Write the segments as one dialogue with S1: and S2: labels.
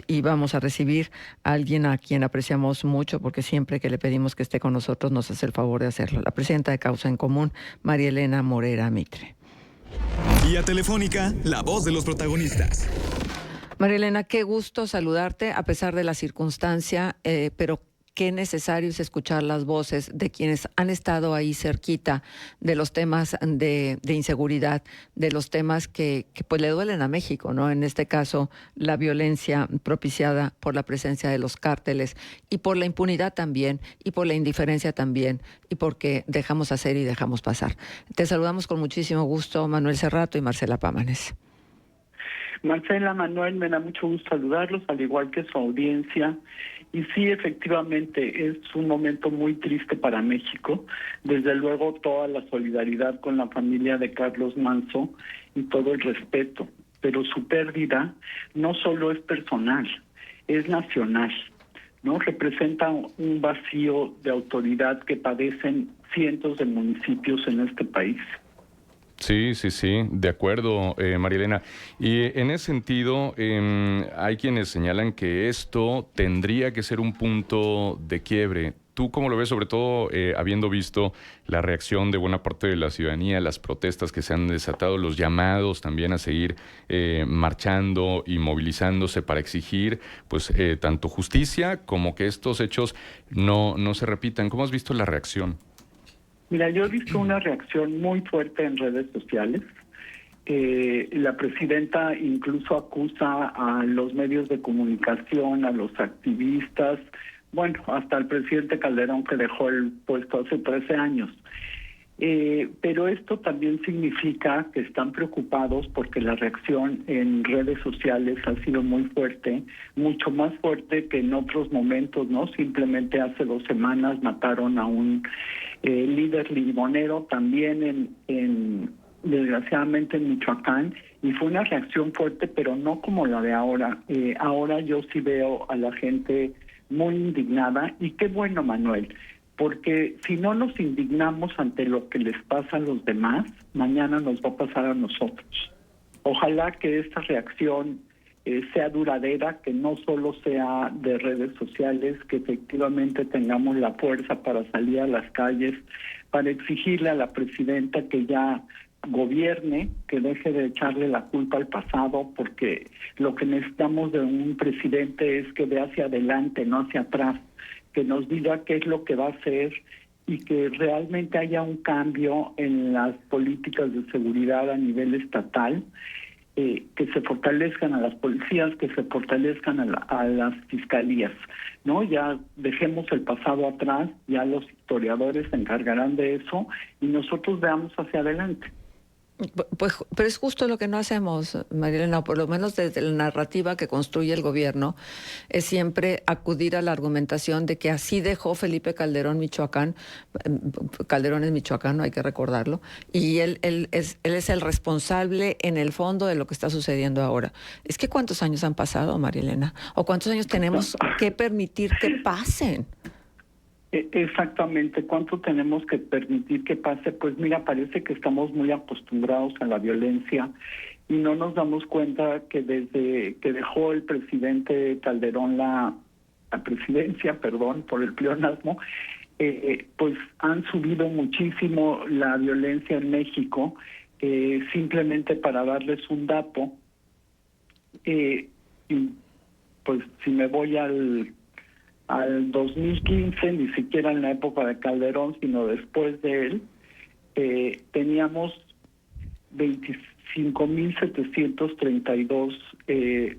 S1: y vamos a recibir a alguien a quien apreciamos mucho, porque siempre que le pedimos que esté con nosotros nos hace el favor de hacerlo. La presidenta de Causa en Común, María Elena Morera Mitre.
S2: Vía telefónica, la voz de los protagonistas.
S1: María Elena, qué gusto saludarte a pesar de la circunstancia, pero qué necesario es escuchar las voces de quienes han estado ahí cerquita de los temas de inseguridad, de los temas que pues le duelen a México, ¿no? En este caso, la violencia propiciada por la presencia de los cárteles y por la impunidad también, y por la indiferencia también, y porque dejamos hacer y dejamos pasar. Te saludamos con muchísimo gusto, Manuel Cerrato y Marcela Pámanes.
S3: Marcela, Manuel, me da mucho gusto saludarlos, al igual que su audiencia. Y sí, efectivamente, es un momento muy triste para México. Desde luego, toda la solidaridad con la familia de Carlos Manzo y todo el respeto. Pero su pérdida no solo es personal, es nacional, ¿no? Representa un vacío de autoridad que padecen cientos de municipios en este país.
S4: Sí, de acuerdo, María Elena. Y en ese sentido, hay quienes señalan que esto tendría que ser un punto de quiebre. ¿Tú cómo lo ves, sobre todo habiendo visto la reacción de buena parte de la ciudadanía, las protestas que se han desatado, los llamados también a seguir marchando y movilizándose para exigir pues tanto justicia como que estos hechos no se repitan? ¿Cómo has visto la reacción?
S3: Mira, yo he visto una reacción muy fuerte en redes sociales. La presidenta incluso acusa a los medios de comunicación, a los activistas, bueno, hasta el presidente Calderón, que dejó el puesto hace 13 años. Pero esto también significa que están preocupados porque la reacción en redes sociales ha sido muy fuerte, mucho más fuerte que en otros momentos, ¿no? Simplemente hace 2 semanas mataron a un líder limonero también desgraciadamente en Michoacán, y fue una reacción fuerte, pero no como la de ahora. Ahora yo sí veo a la gente muy indignada, y qué bueno, Manuel, porque si no nos indignamos ante lo que les pasa a los demás, mañana nos va a pasar a nosotros. Ojalá que esta reacción sea duradera, que no solo sea de redes sociales, que efectivamente tengamos la fuerza para salir a las calles, para exigirle a la presidenta que ya gobierne, que deje de echarle la culpa al pasado, porque lo que necesitamos de un presidente es que vea hacia adelante, no hacia atrás, que nos diga qué es lo que va a hacer y que realmente haya un cambio en las políticas de seguridad a nivel estatal, que se fortalezcan a las policías, que se fortalezcan a las fiscalías, ¿no? Ya dejemos el pasado atrás, ya los historiadores se encargarán de eso y nosotros veamos hacia adelante.
S1: Pues, pero es justo lo que no hacemos, María Elena, por lo menos desde la narrativa que construye el gobierno, es siempre acudir a la argumentación de que así dejó Felipe Calderón Michoacán. Calderón es michoacano, hay que recordarlo, y él es el responsable en el fondo de lo que está sucediendo ahora. Es que ¿cuántos años han pasado, María Elena? ¿O cuántos años tenemos que permitir que pasen?
S3: Exactamente, ¿cuánto tenemos que permitir que pase? Pues mira, parece que estamos muy acostumbrados a la violencia y no nos damos cuenta que desde que dejó el presidente Calderón la presidencia, por el pleonasmo, pues han subido muchísimo la violencia en México. Simplemente para darles un dato, y pues si me voy al 2015, ni siquiera en la época de Calderón, sino después de él, teníamos 25.732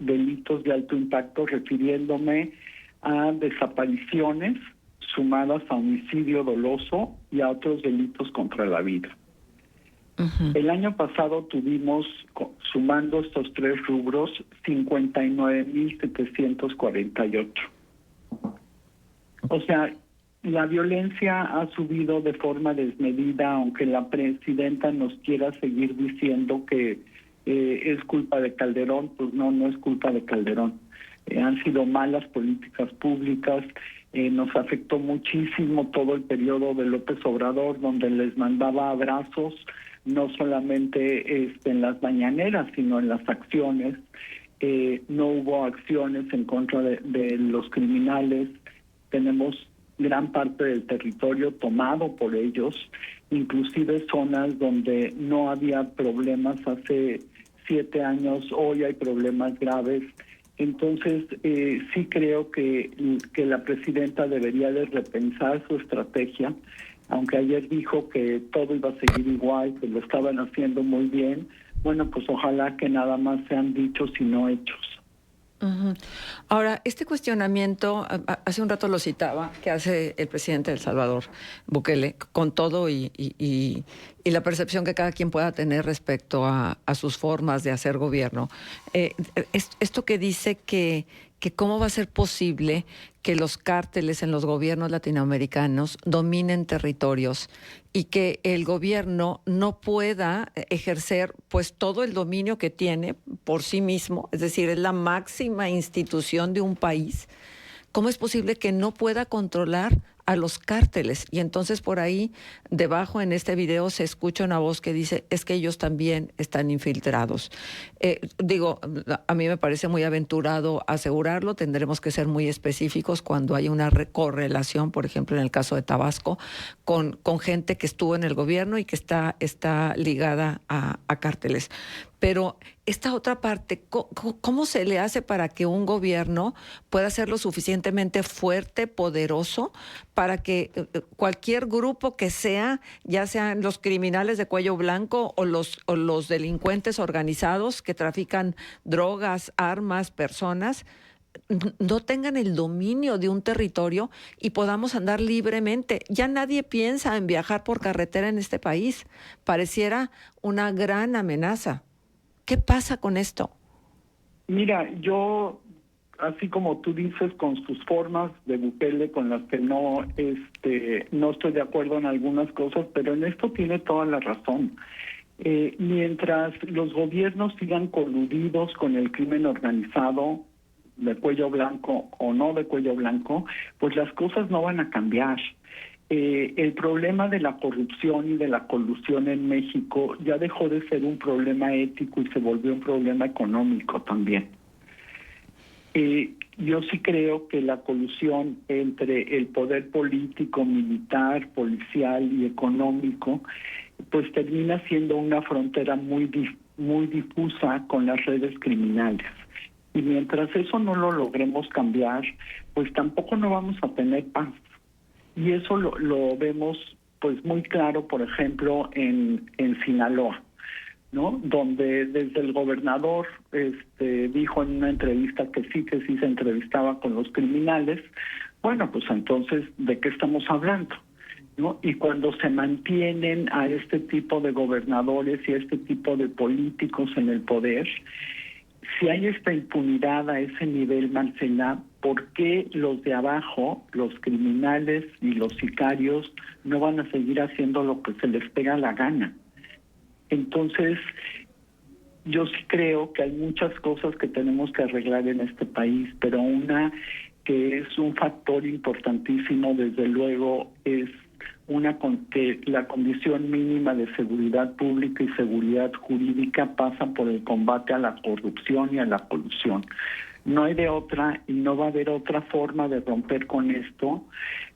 S3: delitos de alto impacto, refiriéndome a desapariciones sumadas a homicidio doloso y a otros delitos contra la vida. Uh-huh. El año pasado tuvimos, sumando estos 3 rubros, 59.748. O sea, la violencia ha subido de forma desmedida, aunque la presidenta nos quiera seguir diciendo que es culpa de Calderón. Pues no es culpa de Calderón. Han sido malas políticas públicas, nos afectó muchísimo todo el periodo de López Obrador, donde les mandaba abrazos, no solamente en las mañaneras, sino en las acciones. no hubo acciones en contra de los criminales. Tenemos gran parte del territorio tomado por ellos, inclusive zonas donde no había problemas hace 7 años, hoy hay problemas graves. Entonces, sí creo que la presidenta debería de repensar su estrategia, aunque ayer dijo que todo iba a seguir igual, que lo estaban haciendo muy bien. Bueno, pues ojalá que nada más sean dichos y no hechos.
S1: Ujú. Ahora, este cuestionamiento, hace un rato lo citaba, que hace el presidente de El Salvador, Bukele, con todo y la percepción que cada quien pueda tener respecto a sus formas de hacer gobierno. Esto que dice que cómo va a ser posible que los cárteles en los gobiernos latinoamericanos dominen territorios y que el gobierno no pueda ejercer pues todo el dominio que tiene por sí mismo, es decir, es la máxima institución de un país. ¿Cómo es posible que no pueda controlar a los cárteles? Y entonces por ahí, debajo en este video, se escucha una voz que dice, es que ellos también están infiltrados. A mí me parece muy aventurado asegurarlo, tendremos que ser muy específicos cuando hay una correlación, por ejemplo, en el caso de Tabasco, con gente que estuvo en el gobierno y que está ligada a cárteles. Pero esta otra parte, ¿cómo se le hace para que un gobierno pueda ser lo suficientemente fuerte, poderoso, para que cualquier grupo que sea, ya sean los criminales de cuello blanco o los delincuentes organizados que trafican drogas, armas, personas, no tengan el dominio de un territorio y podamos andar libremente? Ya nadie piensa en viajar por carretera en este país. Pareciera una gran amenaza. ¿Qué pasa con esto?
S3: Mira, yo, así como tú dices, con sus formas de Bukele, con las que no estoy de acuerdo en algunas cosas, pero en esto tiene toda la razón. Mientras los gobiernos sigan coludidos con el crimen organizado, de cuello blanco o no de cuello blanco, pues las cosas no van a cambiar. El problema de la corrupción y de la colusión en México ya dejó de ser un problema ético y se volvió un problema económico también. Yo sí creo que la colusión entre el poder político, militar, policial y económico, pues termina siendo una frontera muy difusa con las redes criminales. Y mientras eso no lo logremos cambiar, pues tampoco no vamos a tener paz. Y eso lo vemos pues muy claro, por ejemplo, en Sinaloa, ¿no? Donde desde el gobernador dijo en una entrevista que sí se entrevistaba con los criminales. Bueno, pues entonces, ¿de qué estamos hablando? ¿No? Y cuando se mantienen a este tipo de gobernadores y a este tipo de políticos en el poder, si hay esta impunidad a ese nivel, Marcela, ¿por qué los de abajo, los criminales y los sicarios, no van a seguir haciendo lo que se les pega la gana? Entonces, yo sí creo que hay muchas cosas que tenemos que arreglar en este país, pero una que es un factor importantísimo, desde luego, es que la condición mínima de seguridad pública y seguridad jurídica pasa por el combate a la corrupción y a la colusión. No hay de otra y no va a haber otra forma de romper con esto,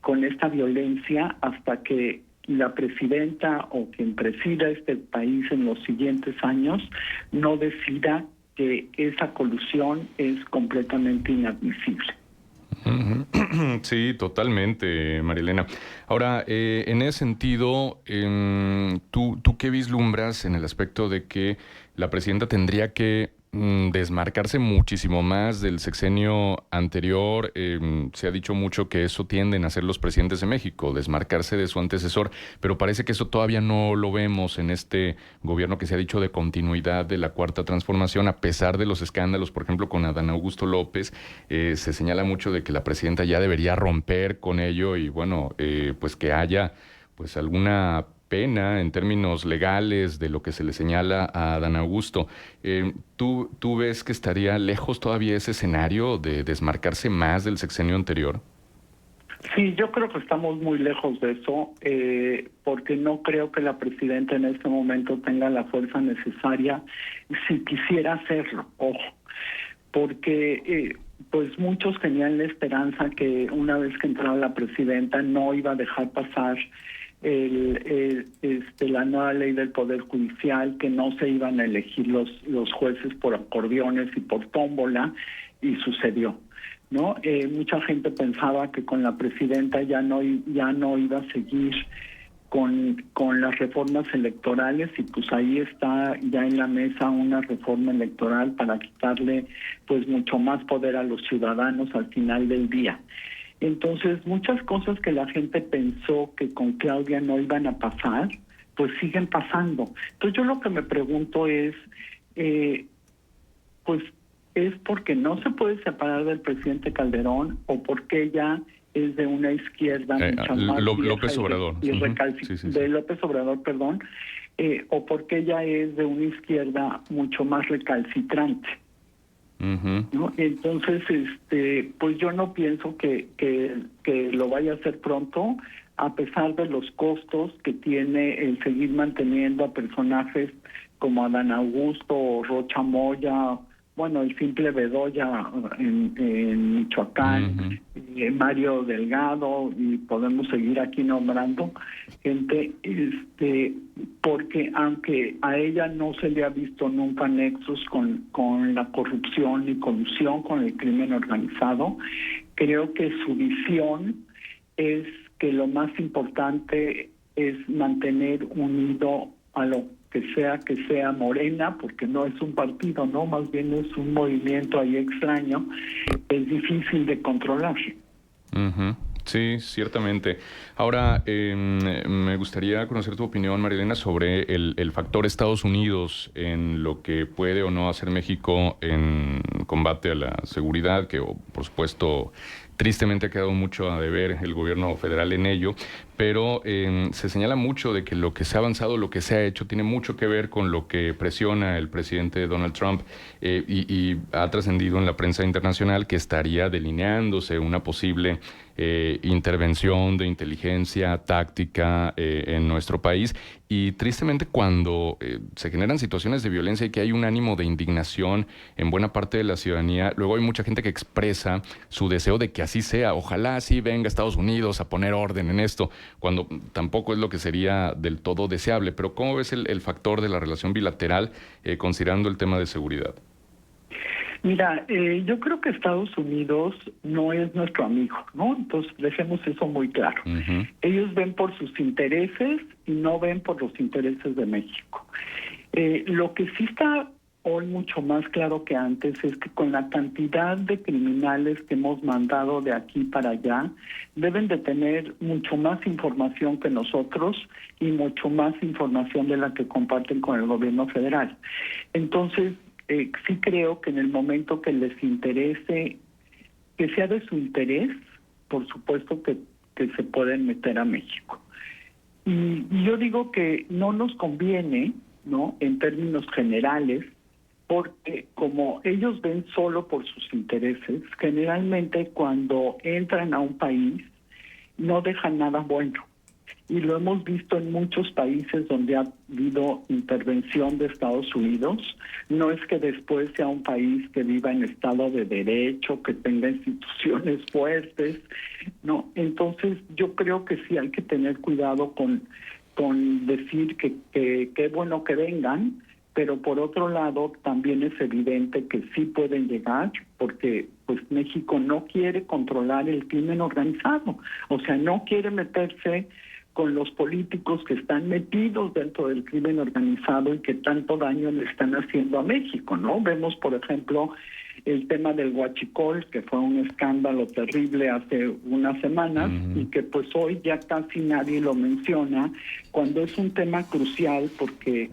S3: con esta violencia, hasta que la presidenta o quien presida este país en los siguientes años no decida que esa colusión es completamente inadmisible.
S4: Sí, totalmente, Marielena. Ahora, en ese sentido, ¿tú qué vislumbras en el aspecto de que la presidenta tendría que desmarcarse muchísimo más del sexenio anterior? Se ha dicho mucho que eso tienden a hacer los presidentes de México, desmarcarse de su antecesor, pero parece que eso todavía no lo vemos en este gobierno que se ha dicho de continuidad de la Cuarta Transformación, a pesar de los escándalos, por ejemplo, con Adán Augusto López. Se señala mucho de que la presidenta ya debería romper con ello y, bueno, pues que haya pues alguna pena en términos legales de lo que se le señala a Adán Augusto. ¿Tú ves que estaría lejos todavía ese escenario de desmarcarse más del sexenio anterior?
S3: Sí, yo creo que estamos muy lejos de eso, porque no creo que la presidenta en este momento tenga la fuerza necesaria si quisiera hacerlo, ojo. porque pues muchos tenían la esperanza que una vez que entrara la presidenta no iba a dejar pasar la nueva ley del Poder Judicial, que no se iban a elegir los jueces por acordeones y por tómbola, y sucedió, ¿no? Mucha gente pensaba que con la presidenta ya no iba a seguir con las reformas electorales, y pues ahí está ya en la mesa una reforma electoral para quitarle pues mucho más poder a los ciudadanos al final del día. Entonces, muchas cosas que la gente pensó que con Claudia no iban a pasar, pues siguen pasando. Entonces, yo lo que me pregunto es, pues, ¿es porque no se puede separar del presidente Calderón, o porque ella es de una izquierda mucho más
S4: López Obrador.
S3: de López Obrador, perdón, o porque ella es de una izquierda mucho más recalcitrante? ¿No? Entonces, pues yo no pienso que lo vaya a hacer pronto, a pesar de los costos que tiene el seguir manteniendo a personajes como Adán Augusto o Rocha Moya, bueno, el simple Bedoya en Michoacán, Mario Delgado, y podemos seguir aquí nombrando gente, porque aunque a ella no se le ha visto nunca nexos con la corrupción ni colusión con el crimen organizado, creo que su visión es que lo más importante es mantener unido a lo que sea Morena, porque no es un partido, no, más bien es un movimiento ahí extraño, es difícil de controlar.
S4: Sí, ciertamente. Ahora, me gustaría conocer tu opinión, Marilena, sobre el factor Estados Unidos en lo que puede o no hacer México en combate a la seguridad, que por supuesto tristemente ha quedado mucho a deber el gobierno federal en ello, pero se señala mucho de que lo que se ha avanzado, lo que se ha hecho, tiene mucho que ver con lo que presiona el presidente Donald Trump, y ha trascendido en la prensa internacional que estaría delineándose una posible intervención de inteligencia táctica en nuestro país. Y tristemente, cuando se generan situaciones de violencia y que hay un ánimo de indignación en buena parte de la ciudadanía, luego hay mucha gente que expresa su deseo de que así sea. Ojalá sí venga Estados Unidos a poner orden en esto, cuando tampoco es lo que sería del todo deseable. Pero ¿cómo ves el factor de la relación bilateral considerando el tema de seguridad?
S3: Mira, yo creo que Estados Unidos no es nuestro amigo, ¿no? Entonces, dejemos eso muy claro. Ellos ven por sus intereses y no ven por los intereses de México. Lo que sí está hoy mucho más claro que antes es que con la cantidad de criminales que hemos mandado de aquí para allá, deben de tener mucho más información que nosotros y mucho más información de la que comparten con el gobierno federal. Entonces, sí creo que en el momento que les interese, que sea de su interés, por supuesto que se pueden meter a México. Y yo digo que no nos conviene, ¿no?, en términos generales, porque como ellos ven solo por sus intereses, generalmente cuando entran a un país no dejan nada bueno. Y lo hemos visto en muchos países donde ha habido intervención de Estados Unidos. No es que después sea un país que viva en estado de derecho, que tenga instituciones fuertes, no. Entonces yo creo que sí hay que tener cuidado con decir que qué bueno que vengan, pero por otro lado también es evidente que sí pueden llegar, porque pues México no quiere controlar el crimen organizado, o sea, no quiere meterse con los políticos que están metidos dentro del crimen organizado y que tanto daño le están haciendo a México, ¿no? Vemos, por ejemplo, el tema del huachicol, que fue un escándalo terrible hace unas semanas y que pues hoy ya casi nadie lo menciona, cuando es un tema crucial porque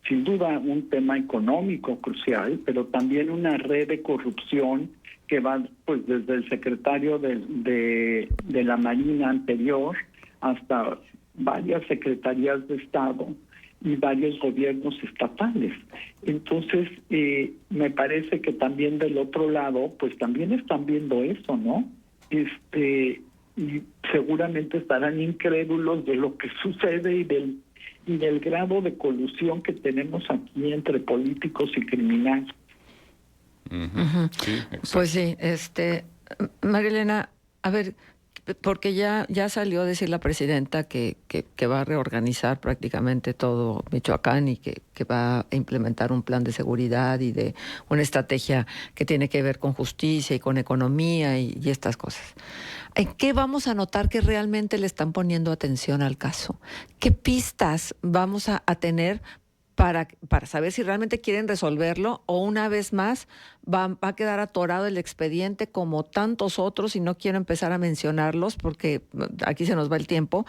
S3: sin duda un tema económico crucial, pero también una red de corrupción que va pues desde el secretario de la Marina anterior hasta varias secretarías de Estado y varios gobiernos estatales. Entonces, me parece que también del otro lado, pues también están viendo eso, ¿no? Y seguramente estarán incrédulos de lo que sucede y del grado de colusión que tenemos aquí entre políticos y criminales.
S4: Ujú. Sí, exacto.
S1: Pues sí, María Elena, a ver, porque ya salió a decir la presidenta que va a reorganizar prácticamente todo Michoacán y que va a implementar un plan de seguridad y de una estrategia que tiene que ver con justicia y con economía y estas cosas. ¿En qué vamos a notar que realmente le están poniendo atención al caso? ¿Qué pistas vamos a tener para saber si realmente quieren resolverlo o una vez más va a quedar atorado el expediente como tantos otros y no quiero empezar a mencionarlos porque aquí se nos va el tiempo?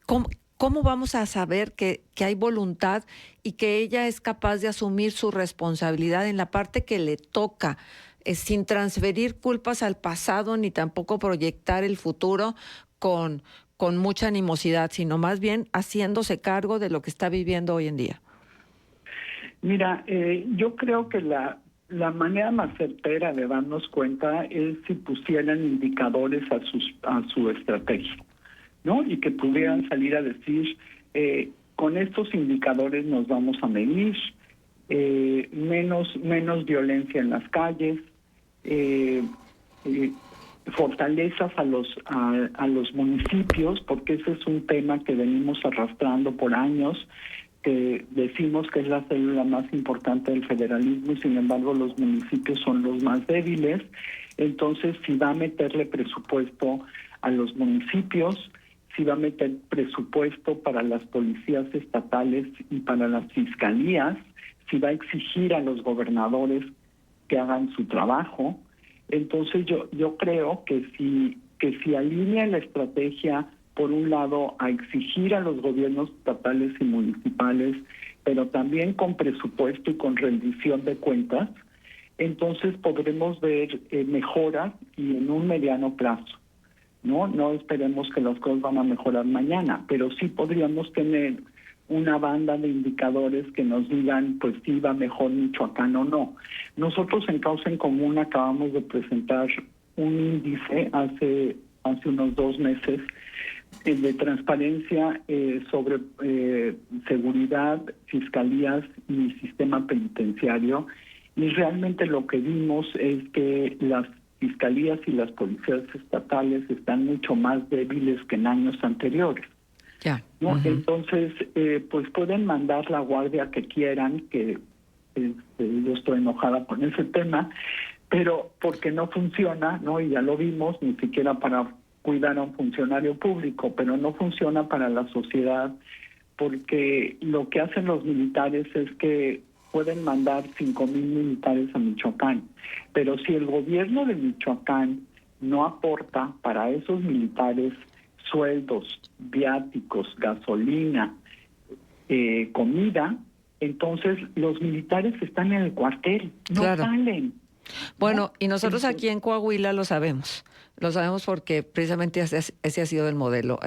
S1: ¿Cómo vamos a saber que hay voluntad y que ella es capaz de asumir su responsabilidad en la parte que le toca, sin transferir culpas al pasado ni tampoco proyectar el futuro con mucha animosidad, sino más bien haciéndose cargo de lo que está viviendo hoy en día?
S3: Mira, yo creo que la manera más certera de darnos cuenta es si pusieran indicadores a su estrategia, ¿no? Y que pudieran salir a decir, con estos indicadores nos vamos a medir, menos violencia en las calles, fortalezas a los municipios, porque ese es un tema que venimos arrastrando por años, que decimos que es la célula más importante del federalismo y sin embargo los municipios son los más débiles. Entonces, si va a meterle presupuesto a los municipios, si va a meter presupuesto para las policías estatales y para las fiscalías, si va a exigir a los gobernadores que hagan su trabajo. Entonces yo creo que si alinea la estrategia, por un lado, a exigir a los gobiernos estatales y municipales, pero también con presupuesto y con rendición de cuentas, entonces podremos ver mejoras y en un mediano plazo. No esperemos que las cosas van a mejorar mañana, pero sí podríamos tener una banda de indicadores que nos digan, pues si va mejor Michoacán o no. Nosotros en Causa en Común acabamos de presentar un índice hace unos 2 meses de transparencia sobre seguridad, fiscalías y sistema penitenciario, y realmente lo que vimos es que las fiscalías y las policías estatales están mucho más débiles que en años anteriores.
S1: Ya.
S3: ¿No?
S1: Uh-huh.
S3: Entonces, pues pueden mandar la guardia que quieran, que yo estoy enojada con ese tema, pero porque no funciona, ¿no? Y ya lo vimos, ni siquiera para cuidar a un funcionario público, pero no funciona para la sociedad, porque lo que hacen los militares es que pueden mandar 5,000 militares a Michoacán, pero si el gobierno de Michoacán no aporta para esos militares sueldos, viáticos, gasolina, comida, entonces los militares están en el cuartel, no salen.
S1: Bueno, y nosotros aquí en Coahuila lo sabemos porque precisamente ese ha sido el modelo,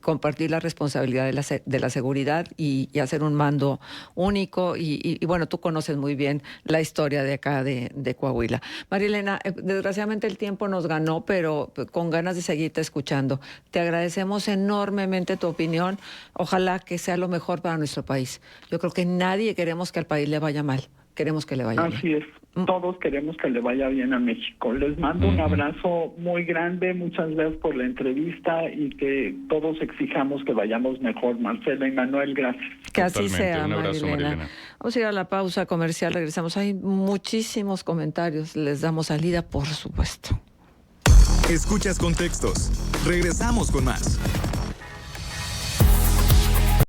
S1: compartir la responsabilidad de la seguridad y hacer un mando único y bueno, tú conoces muy bien la historia de acá de Coahuila. María Elena, desgraciadamente el tiempo nos ganó, pero con ganas de seguirte escuchando. Te agradecemos enormemente tu opinión, ojalá que sea lo mejor para nuestro país. Yo creo que nadie queremos que al país le vaya mal. Queremos que le vaya bien.
S3: Así es, todos queremos que le vaya bien a México. Les mando un abrazo muy grande, muchas gracias por la entrevista y que todos exijamos que vayamos mejor. Marcela y Manuel, gracias.
S1: Que así
S4: Totalmente.
S1: sea,
S4: Un abrazo,
S1: María Elena.
S4: María Elena.
S1: Vamos a ir a la pausa comercial, regresamos. Hay muchísimos comentarios, les damos salida, por supuesto.
S2: Escuchas Contextos. Regresamos con más.